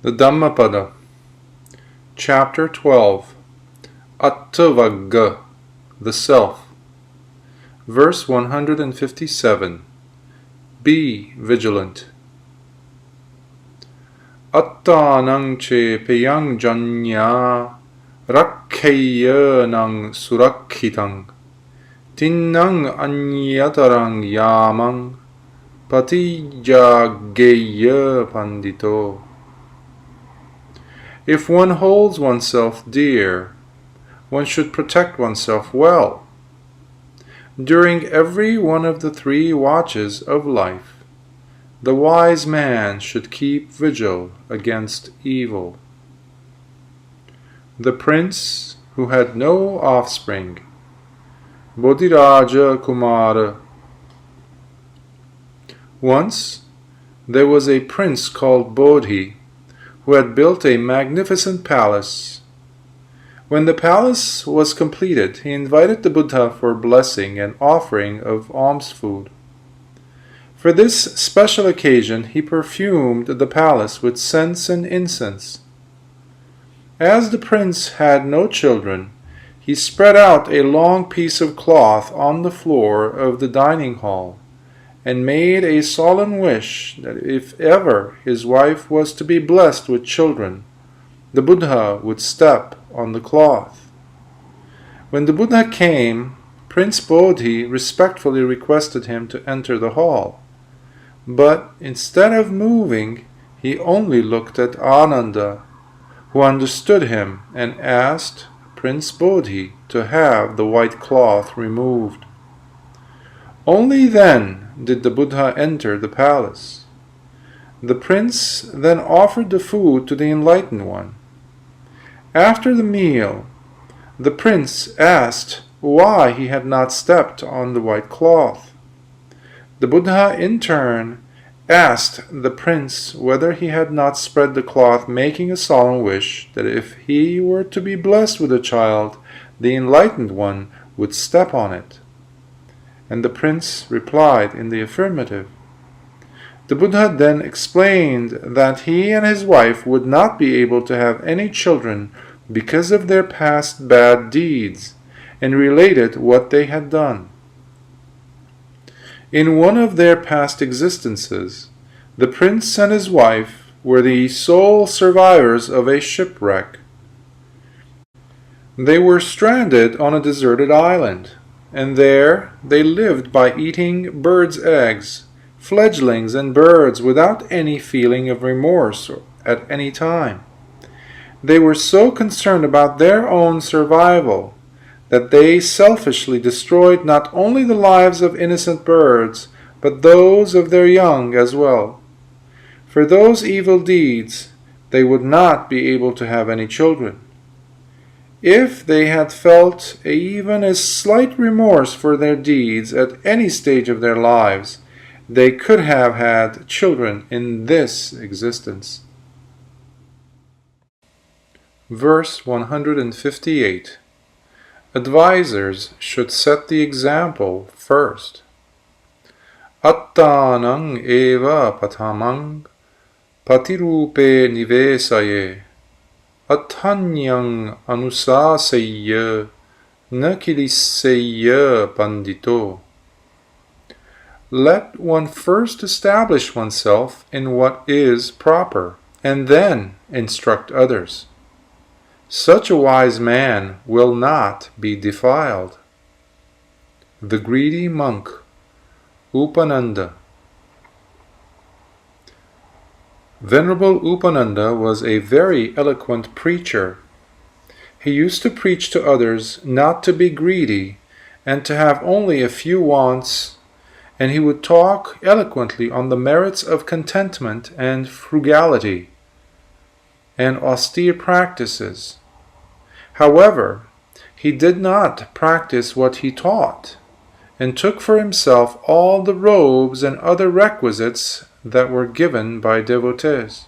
The Dhammapada, Chapter 12, Atta Vagga, the Self, Verse 157, Be vigilant. Attanang che peyang janya, rakheyanang surakhitang, tinnang anyatarang yamang, patijaggeya pandito. If one holds oneself dear, one should protect oneself well. During every one of the 3 watches of life, the wise man should keep vigil against evil. The prince who had no offspring, Bodhiraja Kumara. Once there was a prince called Bodhi, who had built a magnificent palace. When the palace was completed, he invited the Buddha for blessing and offering of alms food. For this special occasion, he perfumed the palace with scents and incense. As the prince had no children, he spread out a long piece of cloth on the floor of the dining hall, and made a solemn wish that if ever his wife was to be blessed with children, the Buddha would step on the cloth. When the Buddha came, Prince Bodhi respectfully requested him to enter the hall. But instead of moving, he only looked at Ananda, who understood him and asked Prince Bodhi to have the white cloth removed. Only then did the Buddha enter the palace. The prince then offered the food to the enlightened one. After the meal, the prince asked why he had not stepped on the white cloth. The Buddha in turn asked the prince whether he had not spread the cloth, making a solemn wish that if he were to be blessed with a child, the enlightened one would step on it. And the prince replied in the affirmative. The Buddha then explained that he and his wife would not be able to have any children because of their past bad deeds, and related what they had done. In one of their past existences, the prince and his wife were the sole survivors of a shipwreck. They were stranded on a deserted island, and there they lived by eating birds' eggs, fledglings and birds without any feeling of remorse at any time. They were so concerned about their own survival that they selfishly destroyed not only the lives of innocent birds, but those of their young as well. For those evil deeds, they would not be able to have any children. If they had felt even a slight remorse for their deeds at any stage of their lives, they could have had children in this existence. Verse 158. Advisors should set the example first. Attanang eva patamang patirupe nivesaye. Attanyang anusaseya nakiliseya pandito. Let one first establish oneself in what is proper, and then instruct others. Such a wise man will not be defiled. The greedy monk, Upananda. Venerable Upananda was a very eloquent preacher. He used to preach to others not to be greedy and to have only a few wants, and he would talk eloquently on the merits of contentment and frugality and austere practices. However, he did not practice what he taught, and took for himself all the robes and other requisites that were given by devotees.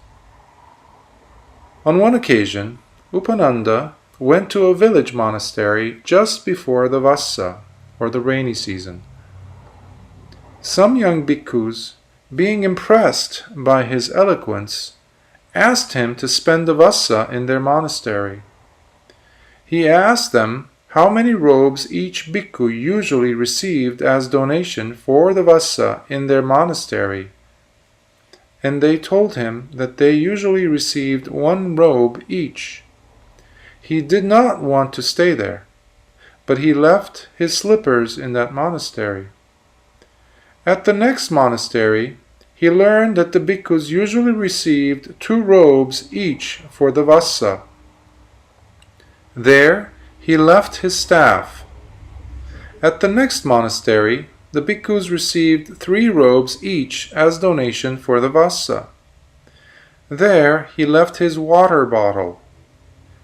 On one occasion, Upananda went to a village monastery just before the Vassa, or the rainy season. Some young bhikkhus, being impressed by his eloquence, asked him to spend the vassa in their monastery. He asked them how many robes each bhikkhu usually received as donation for the vassa in their monastery, and they told him that they usually received 1 robe each. He did not want to stay there, but he left his slippers in that monastery. At the next monastery, he learned that the bhikkhus usually received 2 robes each for the vassa. There, he left his staff. At the next monastery, the bhikkhus received 3 robes each as donation for the vassa. There, he left his water bottle.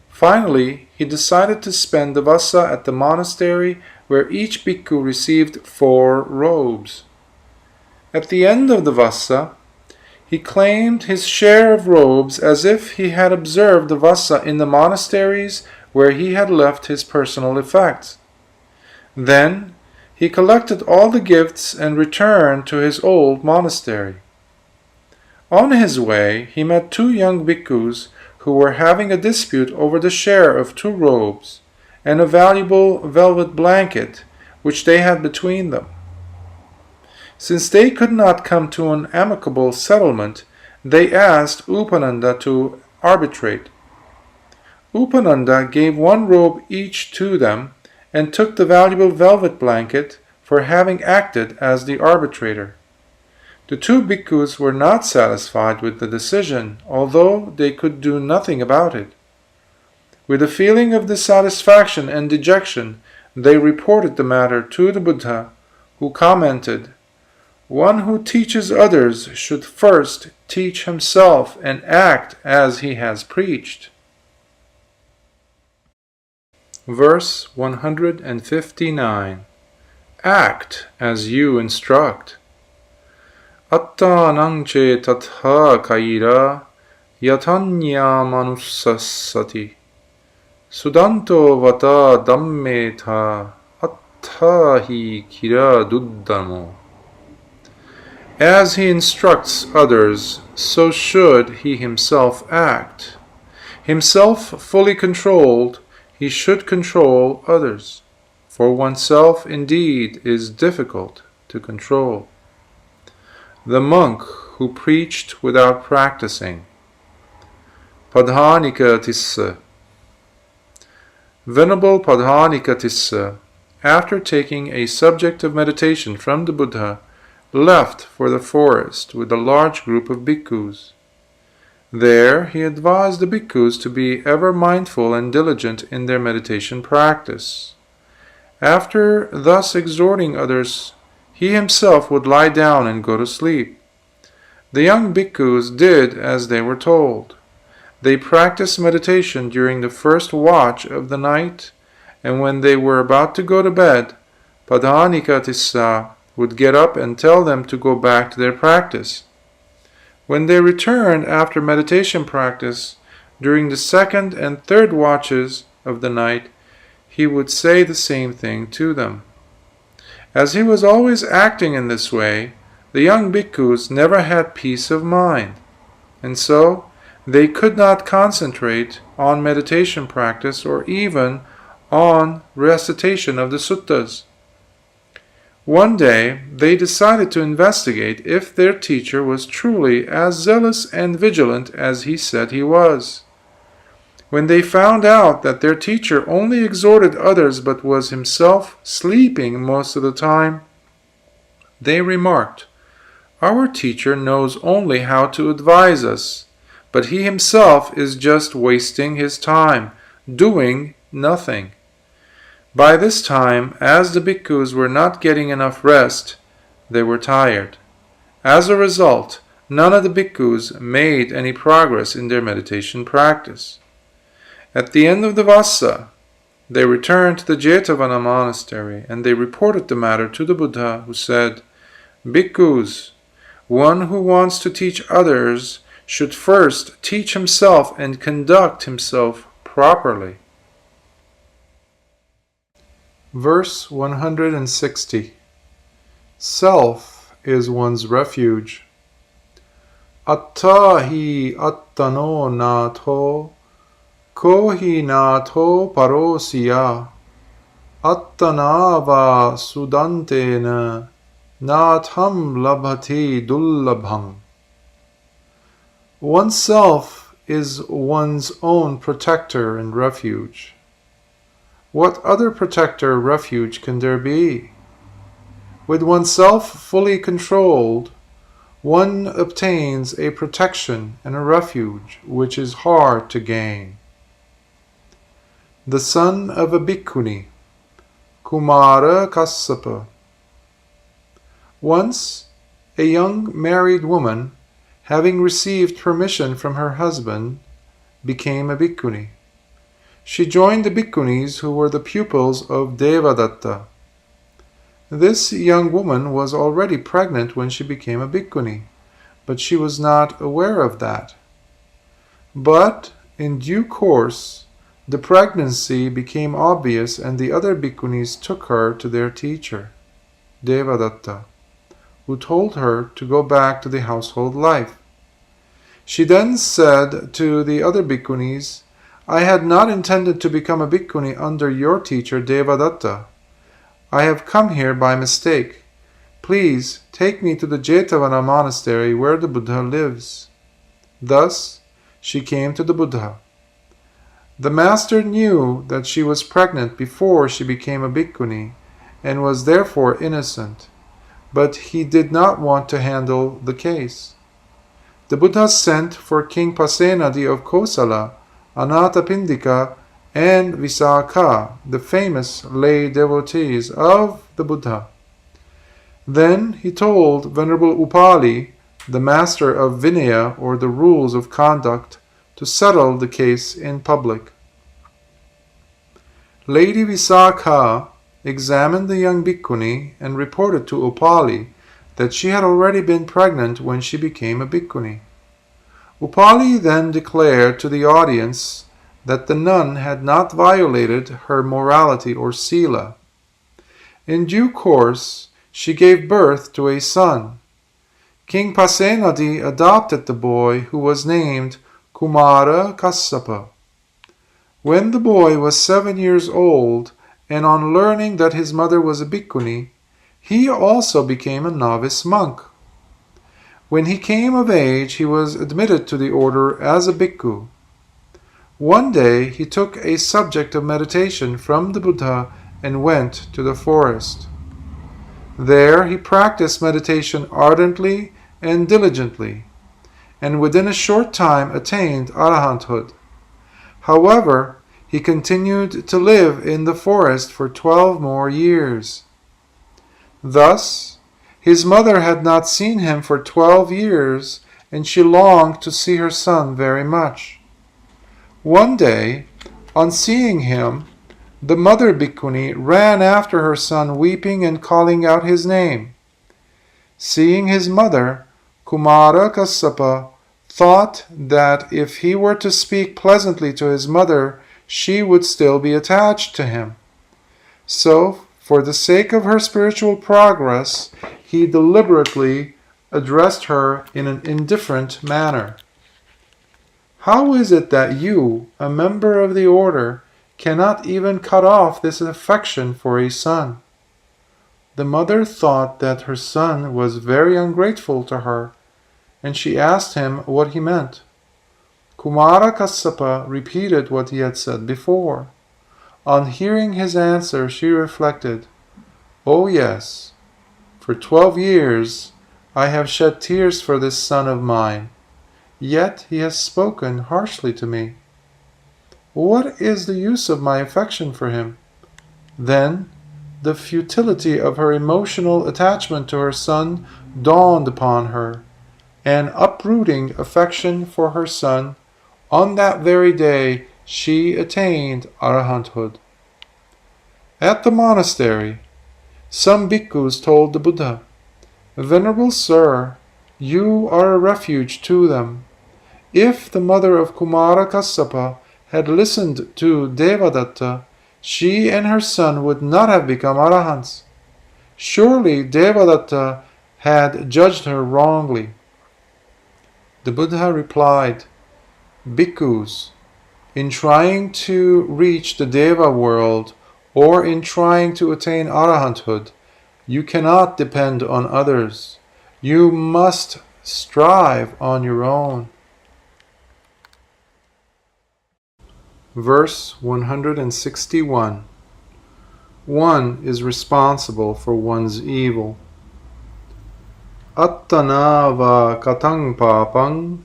Finally, he decided to spend the vassa at the monastery where each bhikkhu received 4 robes. At the end of the vassa, he claimed his share of robes as if he had observed the vassa in the monasteries where he had left his personal effects. Then he collected all the gifts and returned to his old monastery. On his way, he met 2 young bhikkhus who were having a dispute over the share of 2 robes and a valuable velvet blanket which they had between them. Since they could not come to an amicable settlement, they asked Upananda to arbitrate. Upananda gave 1 robe each to them and took the valuable velvet blanket for having acted as the arbitrator. The 2 bhikkhus were not satisfied with the decision, although they could do nothing about it. With a feeling of dissatisfaction and dejection, they reported the matter to the Buddha, who commented, "One who teaches others should first teach himself and act as he has preached." Verse 159. Act as you instruct. Atta nangche tatha kaira yatanya manussasati sudanto vata dhammeta atta hi kira duddamo. As he instructs others, so should he himself act. Himself fully controlled, he should control others, for oneself indeed is difficult to control. The monk who preached without practicing. Padhanika Tissa. Venerable Padhanika Tissa, after taking a subject of meditation from the Buddha, left for the forest with a large group of bhikkhus. There he advised the bhikkhus to be ever mindful and diligent in their meditation practice. After thus exhorting others, he himself would lie down and go to sleep. The young bhikkhus did as they were told. They practiced meditation during the first watch of the night, and when they were about to go to bed, Padhanika Tissa would get up and tell them to go back to their practice. When they returned after meditation practice, during the second and third watches of the night, he would say the same thing to them. As he was always acting in this way, the young bhikkhus never had peace of mind, and so they could not concentrate on meditation practice or even on recitation of the suttas. One day, they decided to investigate if their teacher was truly as zealous and vigilant as he said he was. When they found out that their teacher only exhorted others but was himself sleeping most of the time, they remarked, "Our teacher knows only how to advise us, but he himself is just wasting his time, doing nothing." By this time, as the bhikkhus were not getting enough rest, they were tired. As a result, none of the bhikkhus made any progress in their meditation practice. At the end of the vassa, they returned to the Jetavana monastery, and they reported the matter to the Buddha, who said, "Bhikkhus, one who wants to teach others should first teach himself and conduct himself properly." Verse 160. Self is one's refuge. Atta hi attano natho, ko hi natho parosya, attanava sudantena, natham labhati dullabham. Oneself is one's own protector and refuge. What other protector or refuge can there be? With oneself fully controlled, one obtains a protection and a refuge which is hard to gain. The son of a bhikkhuni, Kumara Kassapa. Once, a young married woman, having received permission from her husband, became a bhikkhuni. She joined the bhikkhunis who were the pupils of Devadatta. This young woman was already pregnant when she became a bhikkhuni, but she was not aware of that. But in due course, the pregnancy became obvious and the other bhikkhunis took her to their teacher, Devadatta, who told her to go back to the household life. She then said to the other bhikkhunis, I had not intended to become a bhikkhuni under your teacher Devadatta. I have come here by mistake. Please take me to the Jetavana monastery where the Buddha lives. Thus she came to the Buddha. The master knew that she was pregnant before she became a bhikkhuni and was therefore innocent, but he did not want to handle the case. The Buddha sent for King Pasenadi of Kosala, Anathapindika, and Visakha, the famous lay devotees of the Buddha. Then he told Venerable Upali, the master of Vinaya or the rules of conduct, to settle the case in public. Lady Visakha examined the young bhikkhuni and reported to Upali that she had already been pregnant when she became a bhikkhuni. Upali then declared to the audience that the nun had not violated her morality or sila. In due course, she gave birth to a son. King Pasenadi adopted the boy, who was named Kumara Kassapa. When the boy was 7 years old, and on learning that his mother was a bhikkhuni, he also became a novice monk. When he came of age, he was admitted to the order as a bhikkhu. One day he took a subject of meditation from the Buddha and went to the forest. There he practiced meditation ardently and diligently, and within a short time attained arahanthood. However, he continued to live in the forest for 12 more years. Thus, his mother had not seen him for 12 years, and she longed to see her son very much. One day, on seeing him, the mother bhikkhuni ran after her son weeping and calling out his name. Seeing his mother, Kumara Kassapa thought that if he were to speak pleasantly to his mother, she would still be attached to him. So, for the sake of her spiritual progress, he deliberately addressed her in an indifferent manner. How is it that you, a member of the order, cannot even cut off this affection for a son? The mother thought that her son was very ungrateful to her, and she asked him what he meant. Kumara Kassapa repeated what he had said before. On hearing his answer, she reflected, "Oh yes, for 12 years I have shed tears for this son of mine. Yet he has spoken harshly to me. What is the use of my affection for him?" Then the futility of her emotional attachment to her son dawned upon her, and uprooting affection for her son, on that very day she attained arahanthood. At the monastery, some bhikkhus told the Buddha, "Venerable Sir, you are a refuge to them. If the mother of Kumara Kassapa had listened to Devadatta, she and her son would not have become arahants. Surely Devadatta had judged her wrongly." The Buddha replied, Bhikkhus, in trying to reach the Deva world or in trying to attain arahanthood, you cannot depend on others. You must strive on your own. Verse 161. One is responsible for one's evil. Attana Vagga papang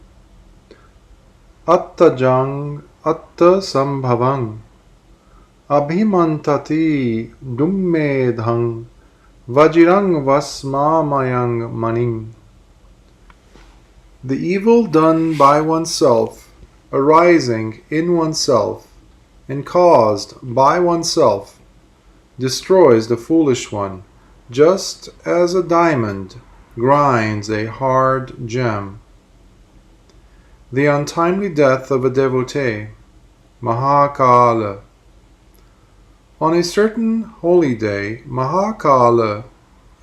attajang atta sambhavang abhimantati dummedhang vajirang vasmamayang maning. The evil done by oneself, arising in oneself, and caused by oneself, destroys the foolish one, just as a diamond grinds a hard gem. The untimely death of a devotee, Mahakala. On a certain holy day, Mahakala,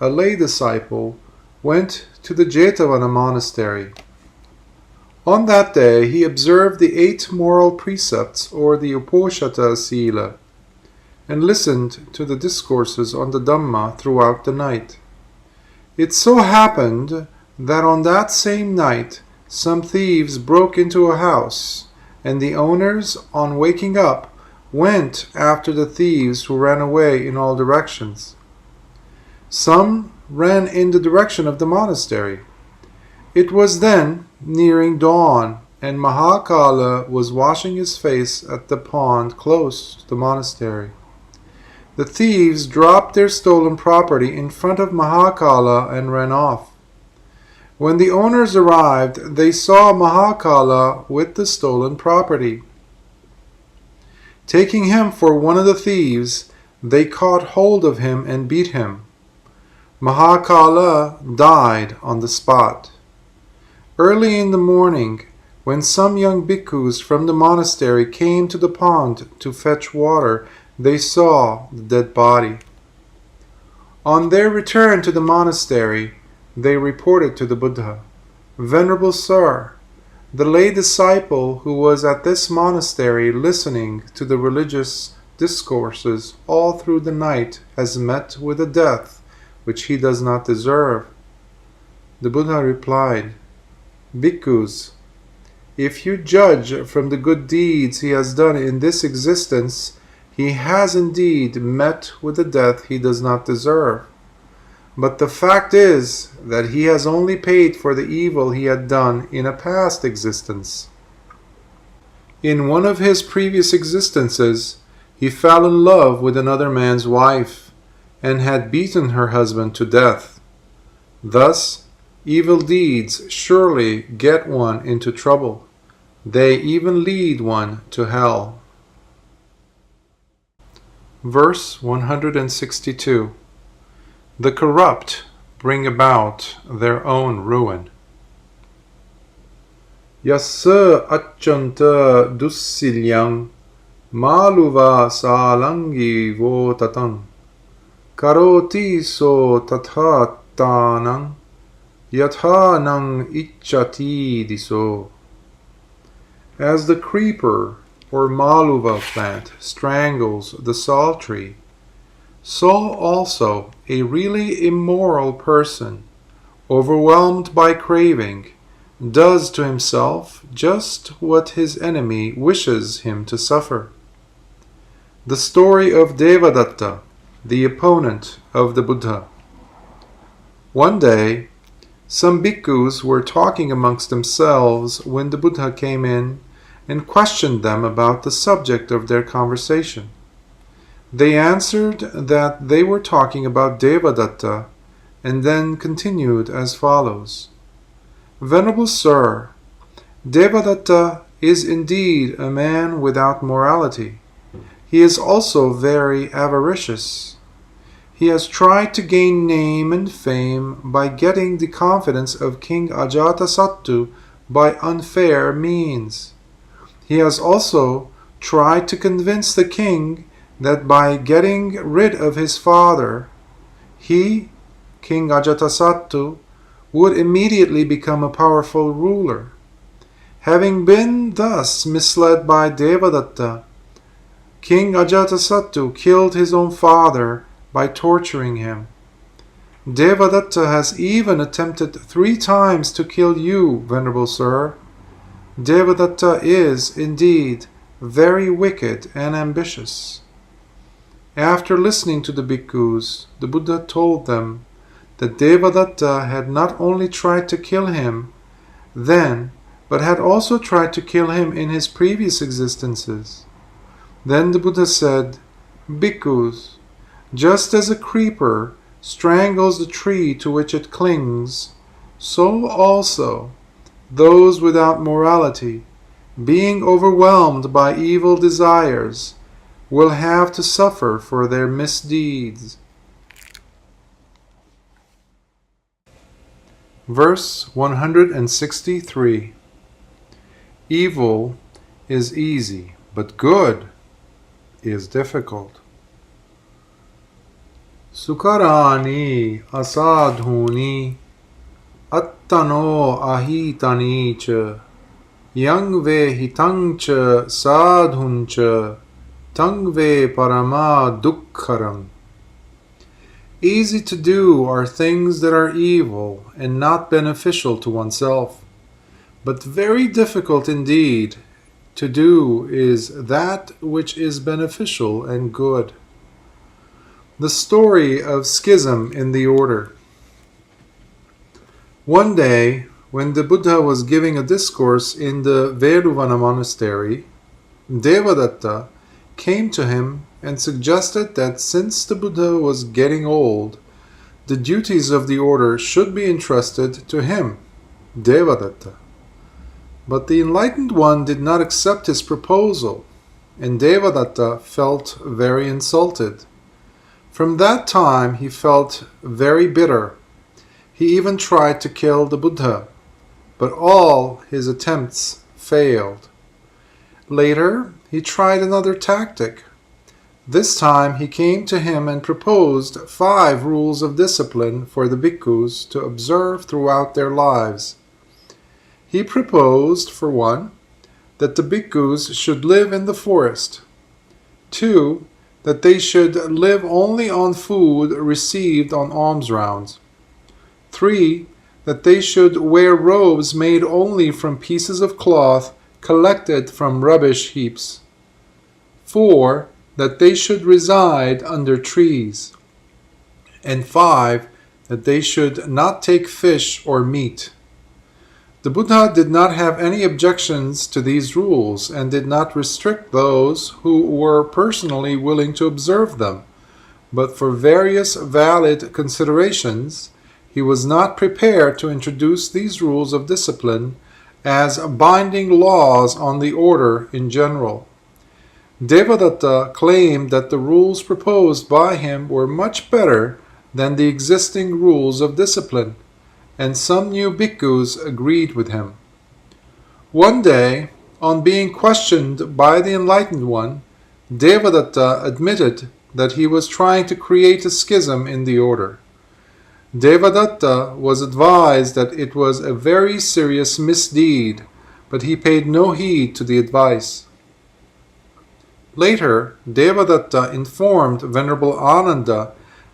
a lay disciple, went to the Jetavana monastery. On that day he observed the 8 moral precepts, or the Uposatha Sila, and listened to the discourses on the Dhamma throughout the night. It so happened that on that same night some thieves broke into a house, and the owners, on waking up, went after the thieves, who ran away in all directions. Some ran in the direction of the monastery. It was then nearing dawn, and Mahakala was washing his face at the pond close to the monastery. The thieves dropped their stolen property in front of Mahakala and ran off. When the owners arrived, they saw Mahakala with the stolen property. Taking him for one of the thieves, they caught hold of him and beat him. Mahakala died on the spot. Early in the morning, when some young bhikkhus from the monastery came to the pond to fetch water, they saw the dead body. On their return to the monastery, they reported to the Buddha, Venerable Sir, the lay disciple who was at this monastery listening to the religious discourses all through the night has met with a death which he does not deserve. The Buddha replied, Bhikkhus, if you judge from the good deeds he has done in this existence, he has indeed met with a death he does not deserve. But the fact is that he has only paid for the evil he had done in a past existence. In one of his previous existences, he fell in love with another man's wife and had beaten her husband to death. Thus, evil deeds surely get one into trouble. They even lead one to hell. Verse 162. The corrupt bring about their own ruin. Yassa acchanta dussilyang maluva salangi votatang karoti so tathatanang yathanang ichchati diso. As the creeper or maluva plant strangles the sal tree, so also a really immoral person, overwhelmed by craving, does to himself just what his enemy wishes him to suffer. The story of Devadatta, the opponent of the Buddha. One day, some bhikkhus were talking amongst themselves when the Buddha came in and questioned them about the subject of their conversation. They answered that they were talking about Devadatta, and then continued as follows. Venerable Sir, Devadatta is indeed a man without morality. He is also very avaricious. He has tried to gain name and fame by getting the confidence of King Ajatasattu by unfair means. He has also tried to convince the king that by getting rid of his father, he, King Ajatasattu, would immediately become a powerful ruler. Having been thus misled by Devadatta, King Ajatasattu killed his own father by torturing him. Devadatta has even attempted 3 times to kill you, Venerable Sir. Devadatta is, indeed, very wicked and ambitious. After listening to the bhikkhus, the Buddha told them that Devadatta had not only tried to kill him then, but had also tried to kill him in his previous existences. Then the Buddha said, Bhikkhus, just as a creeper strangles the tree to which it clings, so also those without morality, being overwhelmed by evil desires, will have to suffer for their misdeeds. Verse 163. Evil is easy, but good is difficult. Sukarani asadhuni attano ahitani cha yang ve hitang cha sadhun cha tang ve parama dukkharam. Easy to do are things that are evil and not beneficial to oneself, but very difficult indeed to do is that which is beneficial and good. The story of schism in the order. One day, when the Buddha was giving a discourse in the Veduvana monastery, Devadatta came to him and suggested that since the Buddha was getting old, the duties of the order should be entrusted to him, Devadatta. But the enlightened one did not accept his proposal, and Devadatta felt very insulted. From that time he felt very bitter. He even tried to kill the Buddha, but all his attempts failed. Later, he tried another tactic. This time he came to him and proposed 5 rules of discipline for the bhikkhus to observe throughout their lives. He proposed, for one, that the bhikkhus should live in the forest. 2, that they should live only on food received on alms rounds. 3, that they should wear robes made only from pieces of cloth collected from rubbish heaps. 4, that they should reside under trees. And 5, that they should not take fish or meat. The Buddha did not have any objections to these rules and did not restrict those who were personally willing to observe them, but for various valid considerations, he was not prepared to introduce these rules of discipline as binding laws on the order in general. Devadatta claimed that the rules proposed by him were much better than the existing rules of discipline, and some new bhikkhus agreed with him. One day, on being questioned by the enlightened one, Devadatta admitted that he was trying to create a schism in the order. Devadatta was advised that it was a very serious misdeed, but he paid no heed to the advice. Later, Devadatta informed Venerable Ananda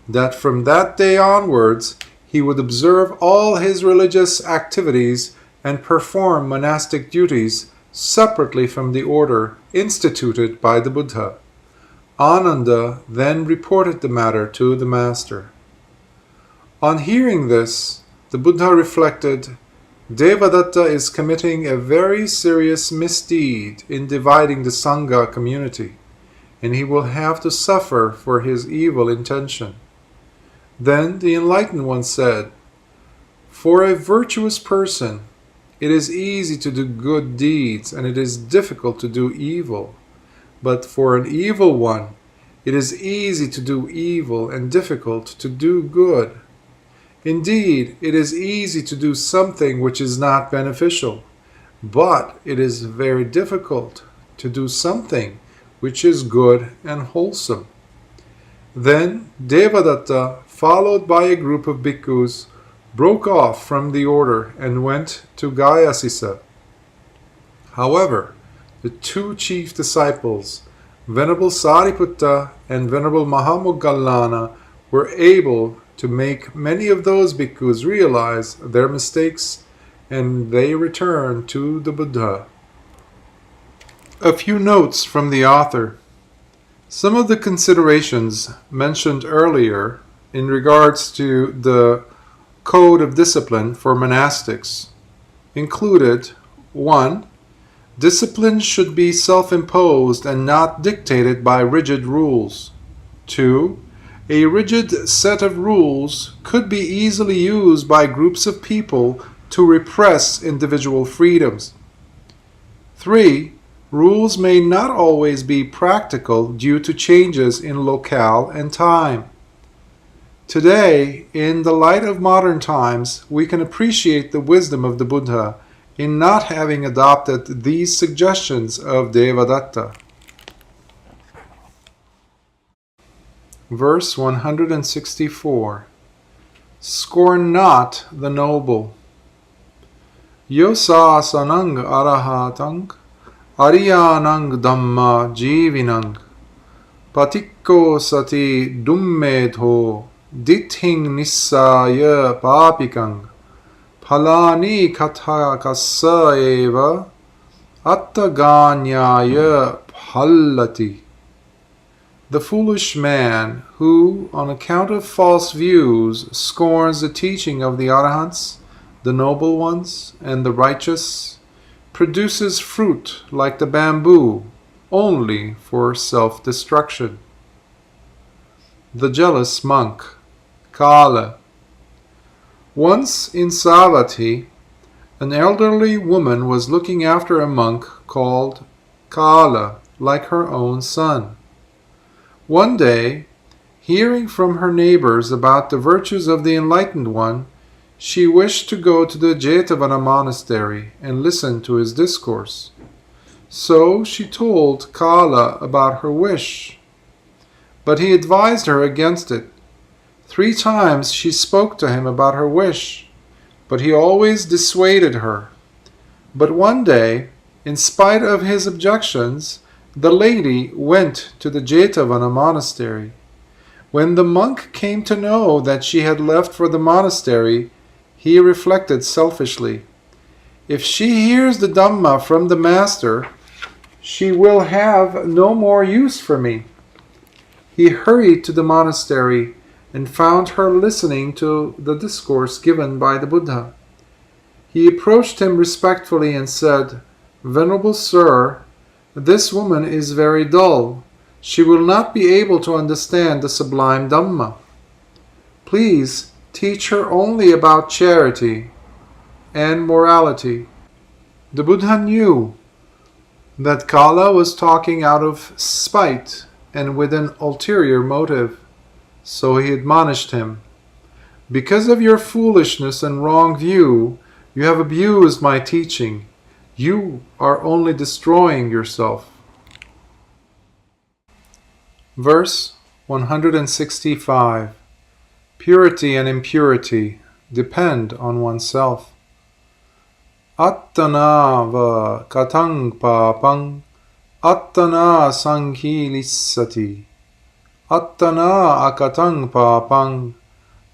that from that day onwards he would observe all his religious activities and perform monastic duties separately from the order instituted by the Buddha. Ananda then reported the matter to the Master. On hearing this, the Buddha reflected, Devadatta is committing a very serious misdeed in dividing the Sangha community, and he will have to suffer for his evil intention. Then the enlightened one said, For a virtuous person, it is easy to do good deeds, and it is difficult to do evil. But for an evil one, it is easy to do evil and difficult to do good. Indeed, it is easy to do something which is not beneficial, but it is very difficult to do something which is good and wholesome. Then Devadatta, followed by a group of bhikkhus, broke off from the order and went to Gayasisa. However, the two chief disciples, Venerable Sariputta and Venerable Mahamoggallana, were able to make many of those bhikkhus realize their mistakes, and they returned to the Buddha. A few notes from the author. Some of the considerations mentioned earlier in regards to the code of discipline for monastics included 1. Discipline should be self-imposed and not dictated by rigid rules. 2. A rigid set of rules could be easily used by groups of people to repress individual freedoms. 3. Rules may not always be practical due to changes in locale and time. Today, in the light of modern times, we can appreciate the wisdom of the Buddha in not having adopted these suggestions of Devadatta. Verse 164. Scorn not the noble. Yosasanang arahatang ariyanang dhamma jivinang patikko sati dummedho dithing nissaya papikang phalani katha kassa eva atta ganyaya phallati. The foolish man who, on account of false views, scorns the teaching of the Arahants, the noble ones, and the righteous, produces fruit like the bamboo, only for self-destruction. The jealous monk, Kala. Once in Savatthi, an elderly woman was looking after a monk called Kala, like her own son. One day, hearing from her neighbors about the virtues of the Enlightened One, she wished to go to the Jetavana monastery and listen to his discourse. So she told Kala about her wish. But he advised her against it. 3 times she spoke to him about her wish, but he always dissuaded her. But one day, in spite of his objections, the lady went to the Jetavana monastery. When the monk came to know that she had left for the monastery, he reflected selfishly, "If she hears the Dhamma from the Master, she will have no more use for me." He hurried to the monastery and found her listening to the discourse given by the Buddha. He approached him respectfully and said, "Venerable Sir, this woman is very dull. She will not be able to understand the sublime Dhamma. Please teach her only about charity and morality." The Buddha knew that Kala was talking out of spite and with an ulterior motive, so he admonished him, "Because of your foolishness and wrong view, you have abused my teaching. You are only destroying yourself." Verse 165. Purity and impurity depend on oneself. Attana va katang papang attana sanghilissati attana akatang papang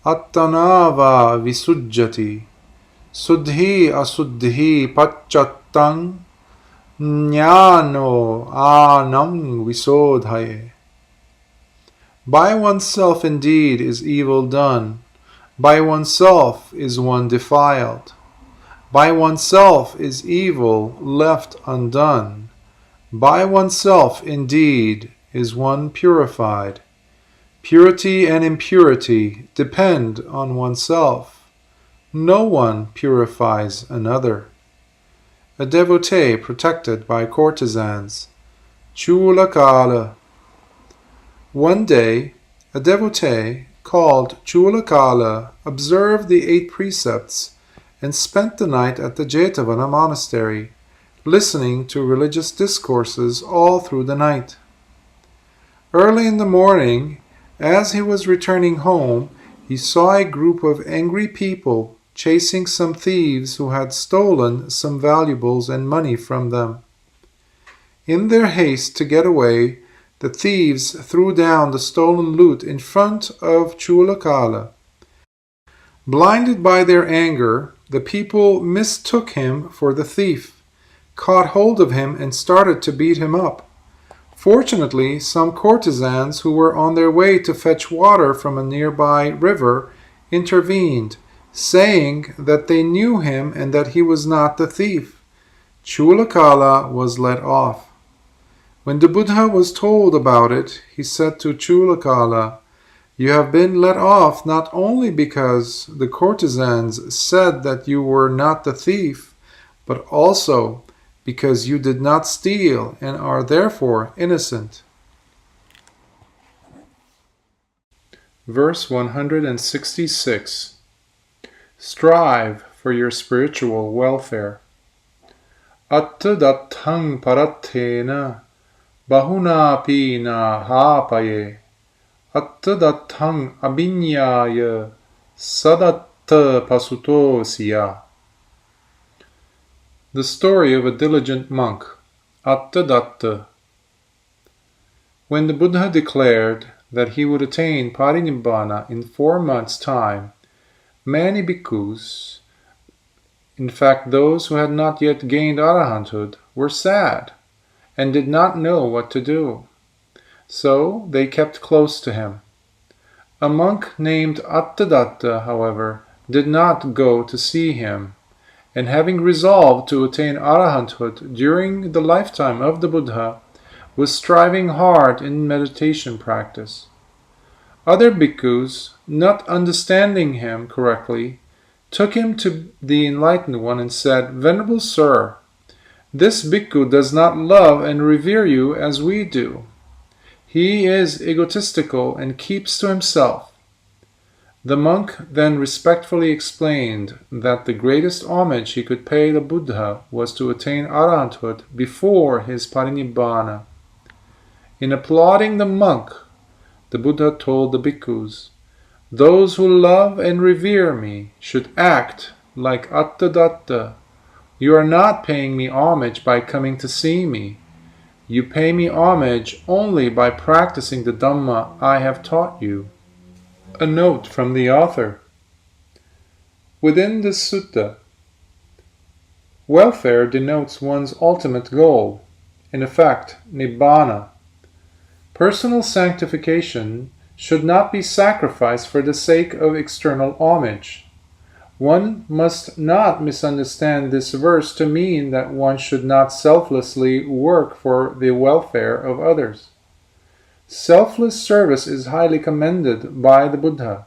attana va visujjati suddhi asuddhi pacchatang jnano anam visodhaye. By oneself indeed is evil done. By oneself is one defiled. By oneself is evil left undone. By oneself indeed is one purified. Purity and impurity depend on oneself. No one purifies another. A devotee protected by courtesans. Chulakala. One day, a devotee called Chulakala observed the 8 precepts and spent the night at the Jetavana monastery, listening to religious discourses all through the night. Early in the morning, as he was returning home, he saw a group of angry people chasing some thieves who had stolen some valuables and money from them. In their haste to get away, the thieves threw down the stolen loot in front of Chulakala. Blinded by their anger, the people mistook him for the thief, caught hold of him, and started to beat him up. Fortunately, some courtesans who were on their way to fetch water from a nearby river intervened, saying that they knew him and that he was not the thief. Chulakala was let off. When the Buddha was told about it, he said to Chulakala, "You have been let off not only because the courtesans said that you were not the thief, but also because you did not steal and are therefore innocent." Verse 166. Strive for your spiritual welfare. Atta dattang parattena bahunapi na hapaye. Atta dattang abhinyaya sadatta pasutosya. The story of a diligent monk, Atta Datta. When the Buddha declared that he would attain parinibbana in 4 months' time, many bhikkhus, in fact those who had not yet gained arahanthood, were sad and did not know what to do. So they kept close to him. A monk named Atta Datta, however, did not go to see him, and having resolved to attain arahanthood during the lifetime of the Buddha, was striving hard in meditation practice. Other bhikkhus, not understanding him correctly, took him to the Enlightened One and said, "Venerable Sir, this bhikkhu does not love and revere you as we do. He is egotistical and keeps to himself." The monk then respectfully explained that the greatest homage he could pay the Buddha was to attain arahanthood before his parinibbana. In applauding the monk, the Buddha told the bhikkhus, "Those who love and revere me should act like Atta Datta. You are not paying me homage by coming to see me. You pay me homage only by practicing the Dhamma I have taught you." A note from the author. Within this sutta, welfare denotes one's ultimate goal, in effect, nibbana. Personal sanctification should not be sacrificed for the sake of external homage. One must not misunderstand this verse to mean that one should not selflessly work for the welfare of others. Selfless service is highly commended by the Buddha.